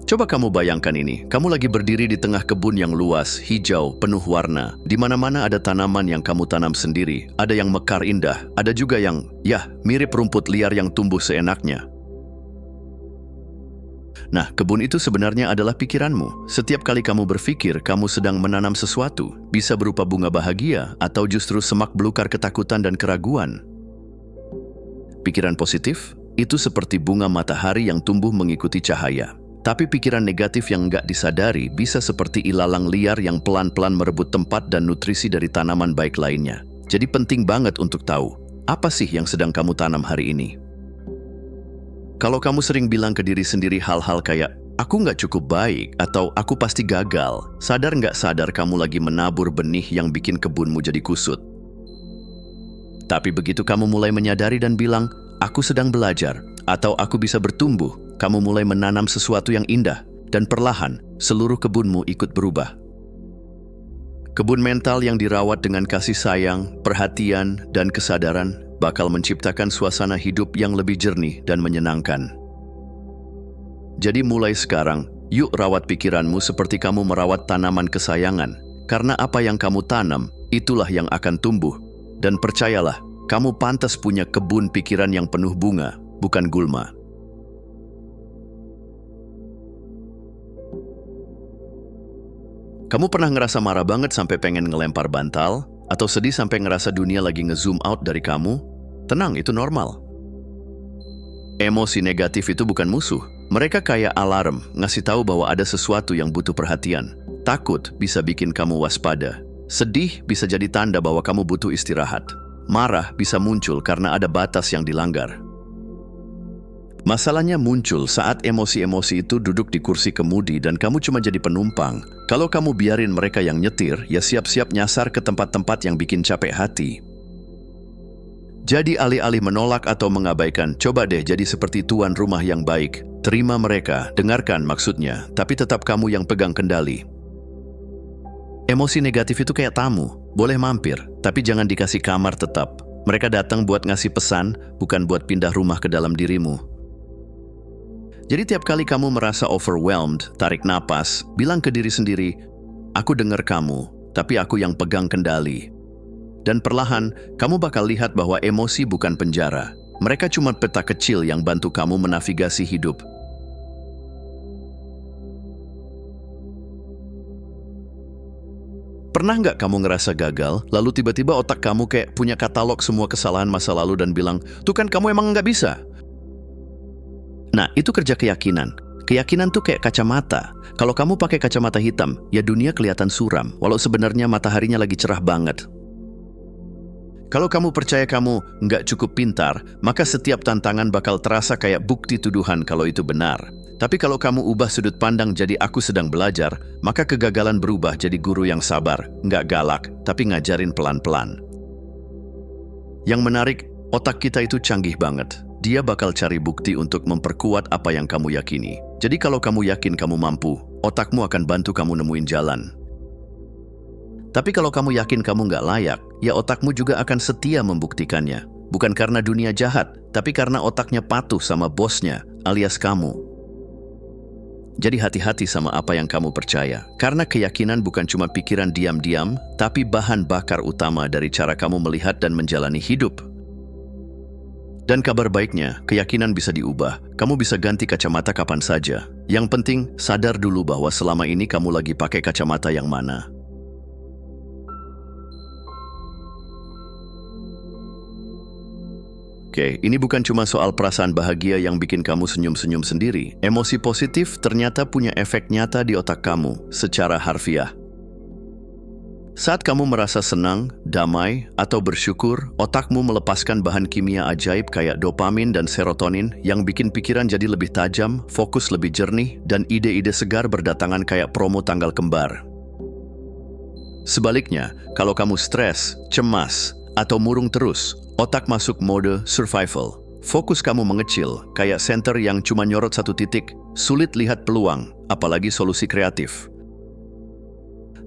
Coba kamu bayangkan ini, kamu lagi berdiri di tengah kebun yang luas, hijau, penuh warna. Di mana-mana ada tanaman yang kamu tanam sendiri, ada yang mekar indah, ada juga yang, mirip rumput liar yang tumbuh seenaknya. Nah, kebun itu sebenarnya adalah pikiranmu. Setiap kali kamu berpikir, kamu sedang menanam sesuatu, bisa berupa bunga bahagia atau justru semak belukar ketakutan dan keraguan. Pikiran positif, itu seperti bunga matahari yang tumbuh mengikuti cahaya. Tapi pikiran negatif yang nggak disadari bisa seperti ilalang liar yang pelan-pelan merebut tempat dan nutrisi dari tanaman baik lainnya. Jadi penting banget untuk tahu, apa sih yang sedang kamu tanam hari ini? Kalau kamu sering bilang ke diri sendiri hal-hal kayak, aku nggak cukup baik, atau aku pasti gagal, sadar nggak sadar kamu lagi menabur benih yang bikin kebunmu jadi kusut. Tapi begitu kamu mulai menyadari dan bilang, aku sedang belajar, atau aku bisa bertumbuh, kamu mulai menanam sesuatu yang indah, dan perlahan seluruh kebunmu ikut berubah. Kebun mental yang dirawat dengan kasih sayang, perhatian, dan kesadaran bakal menciptakan suasana hidup yang lebih jernih dan menyenangkan. Jadi mulai sekarang, yuk rawat pikiranmu seperti kamu merawat tanaman kesayangan, karena apa yang kamu tanam, itulah yang akan tumbuh. Dan percayalah, kamu pantas punya kebun pikiran yang penuh bunga, bukan gulma. Kamu pernah ngerasa marah banget sampai pengen ngelempar bantal? Atau sedih sampai ngerasa dunia lagi nge-zoom out dari kamu? Tenang, itu normal. Emosi negatif itu bukan musuh. Mereka kayak alarm, ngasih tahu bahwa ada sesuatu yang butuh perhatian. Takut bisa bikin kamu waspada. Sedih bisa jadi tanda bahwa kamu butuh istirahat. Marah bisa muncul karena ada batas yang dilanggar. Masalahnya muncul saat emosi-emosi itu duduk di kursi kemudi dan kamu cuma jadi penumpang. Kalau kamu biarin mereka yang nyetir, ya siap-siap nyasar ke tempat-tempat yang bikin capek hati. Jadi alih-alih menolak atau mengabaikan, coba deh jadi seperti tuan rumah yang baik. Terima mereka, dengarkan maksudnya, tapi tetap kamu yang pegang kendali. Emosi negatif itu kayak tamu, boleh mampir, tapi jangan dikasih kamar tetap. Mereka datang buat ngasih pesan, bukan buat pindah rumah ke dalam dirimu. Jadi tiap kali kamu merasa overwhelmed, tarik napas, bilang ke diri sendiri, aku dengar kamu, tapi aku yang pegang kendali. Dan perlahan, kamu bakal lihat bahwa emosi bukan penjara. Mereka cuma peta kecil yang bantu kamu menavigasi hidup. Pernah nggak kamu ngerasa gagal, lalu tiba-tiba otak kamu kayak punya katalog semua kesalahan masa lalu dan bilang, tuh kan kamu emang nggak bisa? Nah, itu kerja keyakinan. Keyakinan tuh kayak kacamata. Kalau kamu pakai kacamata hitam, ya dunia kelihatan suram, walau sebenarnya mataharinya lagi cerah banget. Kalau kamu percaya kamu nggak cukup pintar, maka setiap tantangan bakal terasa kayak bukti tuduhan kalau itu benar. Tapi kalau kamu ubah sudut pandang jadi aku sedang belajar, maka kegagalan berubah jadi guru yang sabar, nggak galak, tapi ngajarin pelan-pelan. Yang menarik, otak kita itu canggih banget. Dia bakal cari bukti untuk memperkuat apa yang kamu yakini. Jadi kalau kamu yakin kamu mampu, otakmu akan bantu kamu nemuin jalan. Tapi kalau kamu yakin kamu nggak layak, ya otakmu juga akan setia membuktikannya. Bukan karena dunia jahat, tapi karena otaknya patuh sama bosnya, alias kamu. Jadi hati-hati sama apa yang kamu percaya. Karena keyakinan bukan cuma pikiran diam-diam, tapi bahan bakar utama dari cara kamu melihat dan menjalani hidup. Dan kabar baiknya, keyakinan bisa diubah. Kamu bisa ganti kacamata kapan saja. Yang penting, sadar dulu bahwa selama ini kamu lagi pakai kacamata yang mana. Oke, ini bukan cuma soal perasaan bahagia yang bikin kamu senyum-senyum sendiri. Emosi positif ternyata punya efek nyata di otak kamu, secara harfiah. Saat kamu merasa senang, damai, atau bersyukur, otakmu melepaskan bahan kimia ajaib kayak dopamin dan serotonin yang bikin pikiran jadi lebih tajam, fokus lebih jernih, dan ide-ide segar berdatangan kayak promo tanggal kembar. Sebaliknya, kalau kamu stres, cemas, atau murung terus, otak masuk mode survival. Fokus kamu mengecil, kayak senter yang cuma nyorot satu titik, sulit lihat peluang, apalagi solusi kreatif.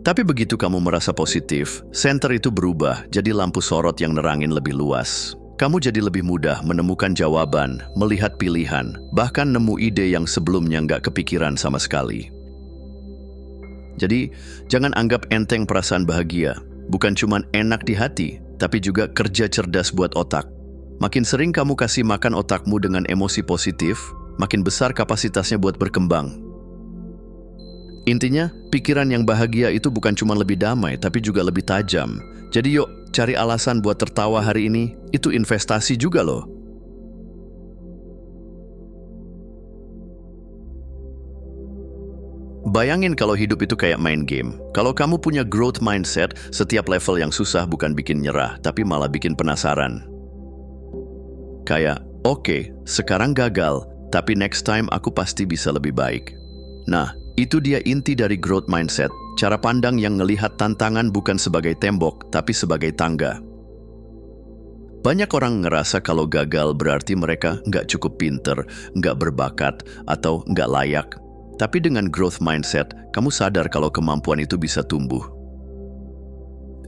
Tapi begitu kamu merasa positif, senter itu berubah jadi lampu sorot yang nerangin lebih luas. Kamu jadi lebih mudah menemukan jawaban, melihat pilihan, bahkan nemu ide yang sebelumnya nggak kepikiran sama sekali. Jadi, jangan anggap enteng perasaan bahagia. Bukan cuma enak di hati, tapi juga kerja cerdas buat otak. Makin sering kamu kasih makan otakmu dengan emosi positif, makin besar kapasitasnya buat berkembang. Intinya, pikiran yang bahagia itu bukan cuma lebih damai, tapi juga lebih tajam. Jadi yuk, cari alasan buat tertawa hari ini, itu investasi juga loh. Bayangin kalau hidup itu kayak main game. Kalau kamu punya growth mindset, setiap level yang susah bukan bikin nyerah, tapi malah bikin penasaran. Kayak, oke, sekarang gagal, tapi next time aku pasti bisa lebih baik. Nah, itu dia inti dari growth mindset, cara pandang yang ngelihat tantangan bukan sebagai tembok, tapi sebagai tangga. Banyak orang ngerasa kalau gagal berarti mereka nggak cukup pinter, nggak berbakat, atau nggak layak. Tapi dengan growth mindset, kamu sadar kalau kemampuan itu bisa tumbuh.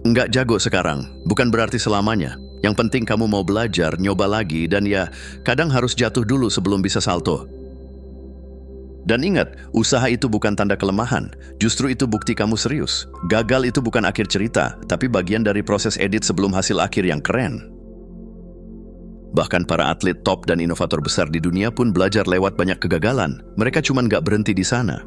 Nggak jago sekarang, bukan berarti selamanya. Yang penting kamu mau belajar, nyoba lagi, dan ya, kadang harus jatuh dulu sebelum bisa salto. Dan ingat, usaha itu bukan tanda kelemahan, justru itu bukti kamu serius. Gagal itu bukan akhir cerita, tapi bagian dari proses edit sebelum hasil akhir yang keren. Bahkan para atlet top dan inovator besar di dunia pun belajar lewat banyak kegagalan. Mereka cuma nggak berhenti di sana.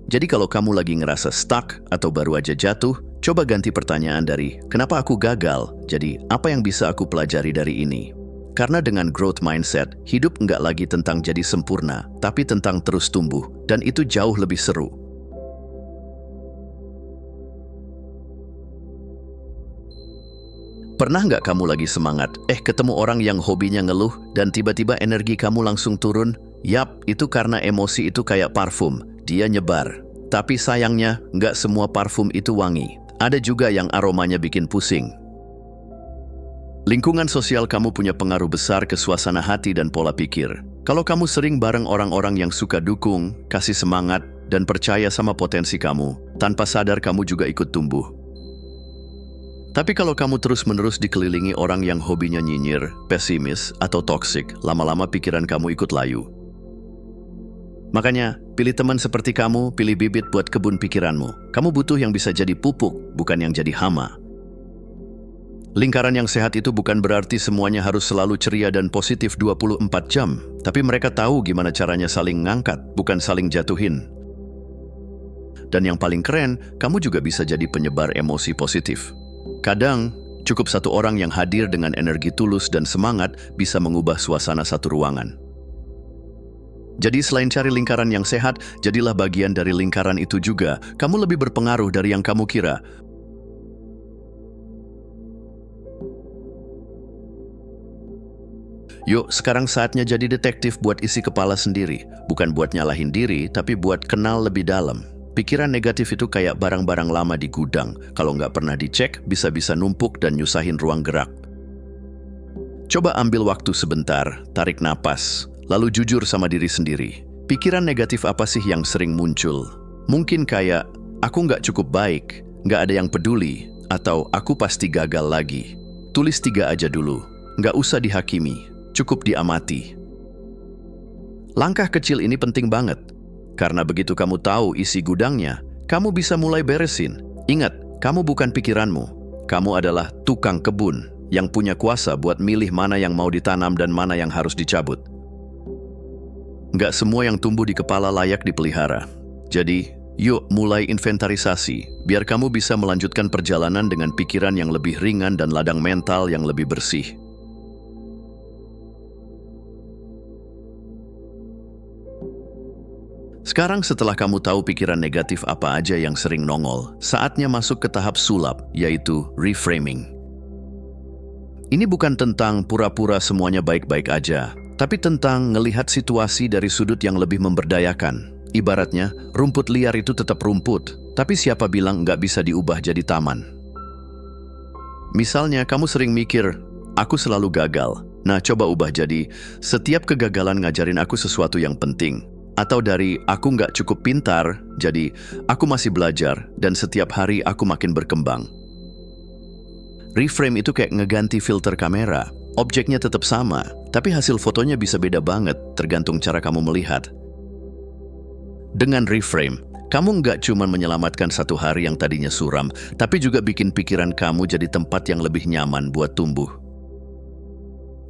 Jadi kalau kamu lagi ngerasa stuck atau baru aja jatuh, coba ganti pertanyaan dari, kenapa aku gagal? Jadi, apa yang bisa aku pelajari dari ini? Karena dengan growth mindset, hidup nggak lagi tentang jadi sempurna, tapi tentang terus tumbuh, dan itu jauh lebih seru. Pernah nggak kamu lagi semangat, ketemu orang yang hobinya ngeluh, dan tiba-tiba energi kamu langsung turun? Yap, itu karena emosi itu kayak parfum, dia nyebar. Tapi sayangnya, nggak semua parfum itu wangi. Ada juga yang aromanya bikin pusing. Lingkungan sosial kamu punya pengaruh besar ke suasana hati dan pola pikir. Kalau kamu sering bareng orang-orang yang suka dukung, kasih semangat, dan percaya sama potensi kamu, tanpa sadar kamu juga ikut tumbuh. Tapi kalau kamu terus-menerus dikelilingi orang yang hobinya nyinyir, pesimis, atau toksik, lama-lama pikiran kamu ikut layu. Makanya, pilih teman seperti kamu, pilih bibit buat kebun pikiranmu. Kamu butuh yang bisa jadi pupuk, bukan yang jadi hama. Lingkaran yang sehat itu bukan berarti semuanya harus selalu ceria dan positif 24 jam, tapi mereka tahu gimana caranya saling ngangkat, bukan saling jatuhin. Dan yang paling keren, kamu juga bisa jadi penyebar emosi positif. Kadang, cukup satu orang yang hadir dengan energi tulus dan semangat bisa mengubah suasana satu ruangan. Jadi selain cari lingkaran yang sehat, jadilah bagian dari lingkaran itu juga. Kamu lebih berpengaruh dari yang kamu kira. Yuk, sekarang saatnya jadi detektif buat isi kepala sendiri. Bukan buat nyalahin diri, tapi buat kenal lebih dalam. Pikiran negatif itu kayak barang-barang lama di gudang. Kalau nggak pernah dicek, bisa-bisa numpuk dan nyusahin ruang gerak. Coba ambil waktu sebentar, tarik napas, lalu jujur sama diri sendiri. Pikiran negatif apa sih yang sering muncul? Mungkin kayak, aku nggak cukup baik, nggak ada yang peduli, atau aku pasti gagal lagi. Tulis 3 aja dulu, nggak usah dihakimi. Cukup diamati. Langkah kecil ini penting banget, karena begitu kamu tahu isi gudangnya, kamu bisa mulai beresin. Ingat, kamu bukan pikiranmu. Kamu adalah tukang kebun yang punya kuasa buat milih mana yang mau ditanam dan mana yang harus dicabut. Nggak semua yang tumbuh di kepala layak dipelihara. Jadi, yuk mulai inventarisasi, biar kamu bisa melanjutkan perjalanan dengan pikiran yang lebih ringan dan ladang mental yang lebih bersih. Sekarang setelah kamu tahu pikiran negatif apa aja yang sering nongol, saatnya masuk ke tahap sulap, yaitu reframing. Ini bukan tentang pura-pura semuanya baik-baik aja, tapi tentang ngelihat situasi dari sudut yang lebih memberdayakan. Ibaratnya, rumput liar itu tetap rumput, tapi siapa bilang nggak bisa diubah jadi taman? Misalnya, kamu sering mikir, aku selalu gagal. Nah, coba ubah jadi, setiap kegagalan ngajarin aku sesuatu yang penting. Atau dari aku nggak cukup pintar, jadi aku masih belajar dan setiap hari aku makin berkembang. Reframe itu kayak ngeganti filter kamera. Objeknya tetap sama, tapi hasil fotonya bisa beda banget tergantung cara kamu melihat. Dengan reframe, kamu nggak cuma menyelamatkan satu hari yang tadinya suram, tapi juga bikin pikiran kamu jadi tempat yang lebih nyaman buat tumbuh.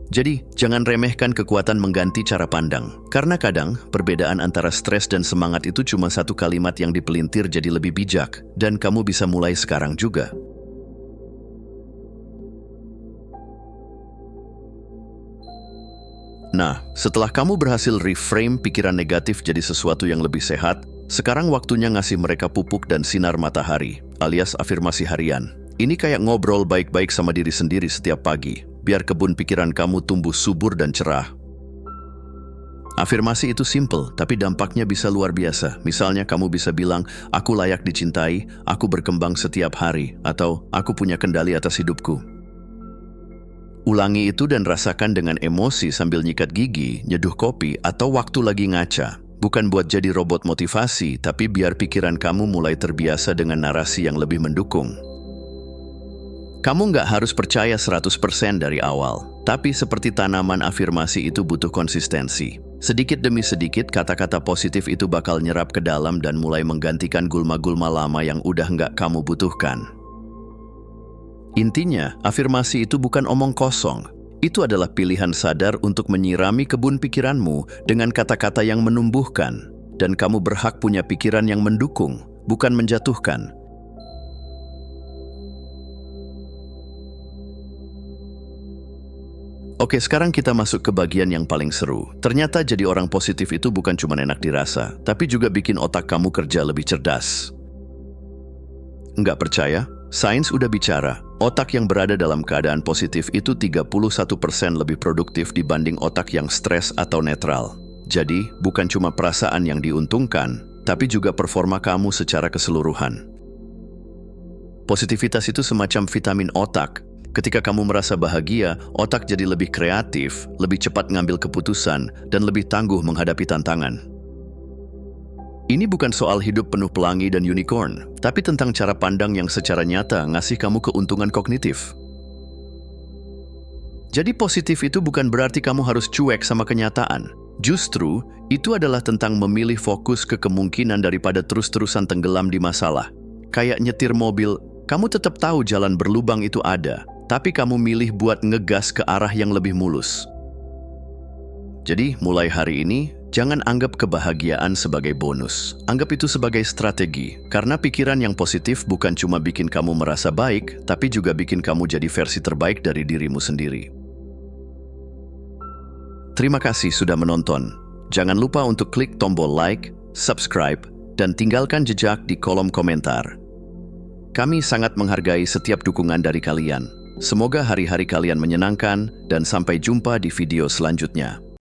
Jadi, jangan remehkan kekuatan mengganti cara pandang. Karena kadang, perbedaan antara stres dan semangat itu cuma satu kalimat yang dipelintir jadi lebih bijak, dan kamu bisa mulai sekarang juga. Nah, setelah kamu berhasil reframe pikiran negatif jadi sesuatu yang lebih sehat, sekarang waktunya ngasih mereka pupuk dan sinar matahari, alias afirmasi harian. Ini kayak ngobrol baik-baik sama diri sendiri setiap pagi, biar kebun pikiran kamu tumbuh subur dan cerah. Afirmasi itu simple, tapi dampaknya bisa luar biasa. Misalnya kamu bisa bilang, aku layak dicintai, aku berkembang setiap hari, atau aku punya kendali atas hidupku. Ulangi itu dan rasakan dengan emosi sambil nyikat gigi, nyeduh kopi, atau waktu lagi ngaca. Bukan buat jadi robot motivasi, tapi biar pikiran kamu mulai terbiasa dengan narasi yang lebih mendukung. Kamu nggak harus percaya 100% dari awal, tapi seperti tanaman afirmasi itu butuh konsistensi. Sedikit demi sedikit, kata-kata positif itu bakal nyerap ke dalam dan mulai menggantikan gulma-gulma lama yang udah nggak kamu butuhkan. Intinya, afirmasi itu bukan omong kosong. Itu adalah pilihan sadar untuk menyirami kebun pikiranmu dengan kata-kata yang menumbuhkan. Dan kamu berhak punya pikiran yang mendukung, bukan menjatuhkan. Oke, sekarang kita masuk ke bagian yang paling seru. Ternyata jadi orang positif itu bukan cuma enak dirasa, tapi juga bikin otak kamu kerja lebih cerdas. Nggak percaya? Sains udah bicara, otak yang berada dalam keadaan positif itu 31% lebih produktif dibanding otak yang stres atau netral. Jadi, bukan cuma perasaan yang diuntungkan, tapi juga performa kamu secara keseluruhan. Positivitas itu semacam vitamin otak. Ketika kamu merasa bahagia, otak jadi lebih kreatif, lebih cepat ngambil keputusan, dan lebih tangguh menghadapi tantangan. Ini bukan soal hidup penuh pelangi dan unicorn, tapi tentang cara pandang yang secara nyata ngasih kamu keuntungan kognitif. Jadi positif itu bukan berarti kamu harus cuek sama kenyataan. Justru, itu adalah tentang memilih fokus ke kemungkinan daripada terus-terusan tenggelam di masalah. Kayak nyetir mobil, kamu tetap tahu jalan berlubang itu ada, tapi kamu milih buat ngegas ke arah yang lebih mulus. Jadi, mulai hari ini, jangan anggap kebahagiaan sebagai bonus. Anggap itu sebagai strategi, karena pikiran yang positif bukan cuma bikin kamu merasa baik, tapi juga bikin kamu jadi versi terbaik dari dirimu sendiri. Terima kasih sudah menonton. Jangan lupa untuk klik tombol like, subscribe, dan tinggalkan jejak di kolom komentar. Kami sangat menghargai setiap dukungan dari kalian. Semoga hari-hari kalian menyenangkan, dan sampai jumpa di video selanjutnya.